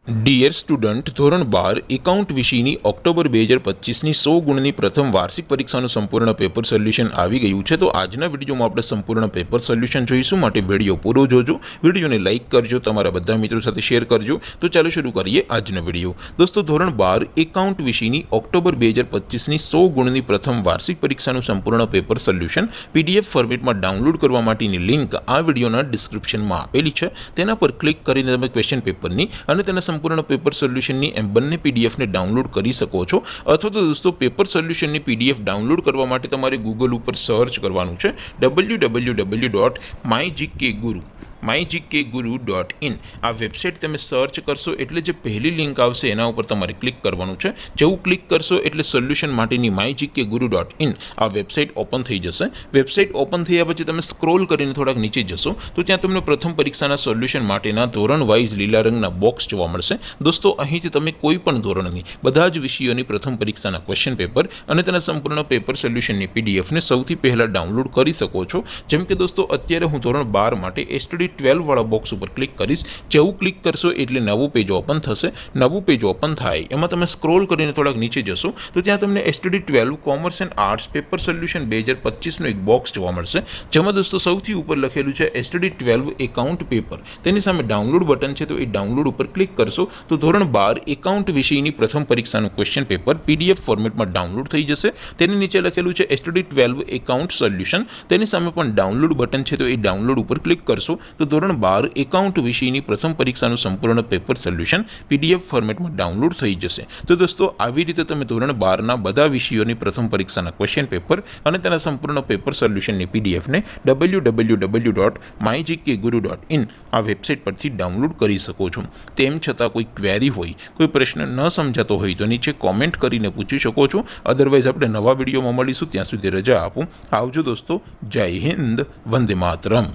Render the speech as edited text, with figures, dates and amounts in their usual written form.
Dear student, ધોરણ 12 account વિષયની October 2025ની 100 ગુણની પ્રથમ વાર્ષિક પરીક્ષાનું સંપૂર્ણ પેપર સોલ્યુશન આવી ગયું છે। તો આજના વિડીયોમાં આપણે સંપૂર્ણ પેપર સોલ્યુશન જોઈશું, માટે વિડીયો પૂરો જોજો, વિડીયોને લાઇક કરજો, તમારા બધા મિત્રો સાથે શેર કરજો। તો ચાલો શરૂ કરીએ આજનો વિડીયો। દોસ્તો, ધોરણ 12 એકાઉન્ટ વિષયની ઓક્ટોબર 2025ની 100 ગુણની પ્રથમ વાર્ષિક પરીક્ષાનું સંપૂર્ણ પેપર સોલ્યુશન પીડીએફ ફોર્મેટમાં ડાઉનલોડ કરવા માટેની લિંક આ વિડીયોના ડિસ્ક્રિપ્શનમાં આપેલી છે। તેના પર ક્લિક કરીને તમે ક્વેશ્ચન પેપરની અને તેના સંપૂर्ण પેપર સોલ્યુશનની એમ બંને પીડીએફને ડાઉનલોડ કરી શકો છો। અથવા તો દોસ્તો, પેપર સોલ્યુશનની પીડીએફ ડાઉનલોડ કરવા માટે તમારે ગૂગલ ઉપર સર્ચ કરવાનું છે www.mygkguru.in। આ વેબસાઇટ તમે સર્ચ કરશો એટલે જે પહેલી લિંક આવશે એના ઉપર તમારે ક્લિક કરવાનું છે। જેવું ક્લિક કરશો એટલે સોલ્યુશન માટેની mygkguru.in આ વેબસાઇટ ઓપન થઈ જશે। વેબસાઇટ ઓપન થયા પછી તમે સ્ક્રોલ કરીને થોડાક નીચે જશો તો ત્યાં તમને પ્રથમ પરીક્ષાના સોલ્યુશન માટેના ધોરણ વાઇઝ લીલા રંગના બોક્સ જોવા મળશે। દોસ્તો, અહીંથી તમે કોઈ પણ ધોરણની બધા જ વિષયોની પ્રથમ પરીક્ષાના ક્વેશ્ચન પેપર અને તેના સંપૂર્ણ પેપર સોલ્યુશનની પીડીએફને સૌથી પહેલાં ડાઉનલોડ કરી શકો છો। જેમ કે દોસ્તો, અત્યારે હું ધોરણ 12 માટે STD 12 વાળા બોક્સ ઉપર ક્લિક કરીશ। જેવું ક્લિક કરશો એટલે નવું પેજ ઓપન થશે। નવું પેજ ઓપન થાય એમાં તમે સ્ક્રોલ કરીને થોડાક નીચે જશો તો ત્યાં તમને STD 12 commerce and arts paper solution 2025નું એક બોક્સ જોવા મળશે, જેમાં દોસ્તો સૌથી ઉપર લખેલું છે STD 12 એકાઉન્ટ પેપર। તેની સામે ડાઉનલોડ બટન છે, તો એ ડાઉનલોડ ઉપર ક્લિક કરશો તો ધોરણ 12 એકાઉન્ટ વિષયની પ્રથમ પરીક્ષાનું ક્વેશ્ચન પેપર પીડીએફ ફોર્મેટમાં ડાઉનલોડ થઈ જશે। તેની નીચે લખેલું છે STD 12 એકાઉન્ટ સોલ્યુશન, તેની સામે પણ ડાઉનલોડ બટન છે, તો એ ડાઉનલોડ ઉપર ક્લિક કરશો તો ધોરણ 12 એકાઉન્ટ વિષયની પ્રથમ પરીક્ષાનું સંપૂર્ણ પેપર સોલ્યુશન પીડીએફ ફોર્મેટમાં ડાઉનલોડ થઈ જશે। તો દોસ્તો, આવી રીતે તમે ધોરણ 12ના બધા વિષયોની પ્રથમ પરીક્ષાના ક્વેશ્ચન પેપર અને તેના સંપૂર્ણ પેપર સોલ્યુશનની પીડીએફને www.mygkguru.in આ વેબસાઇટ પરથી ડાઉનલોડ કરી શકો છો। તેમ છતાં કોઈ ક્વેરી હોય, કોઈ પ્રશ્ન ન સમજાતો હોય તો નીચે કોમેન્ટ કરીને પૂછી શકો છો। અદરવાઇઝ આપણે નવા વિડીયોમાં મળીશું, ત્યાં સુધી રજા આપો। આવજો દોસ્તો, જય હિન્દ, વંદે માતરમ।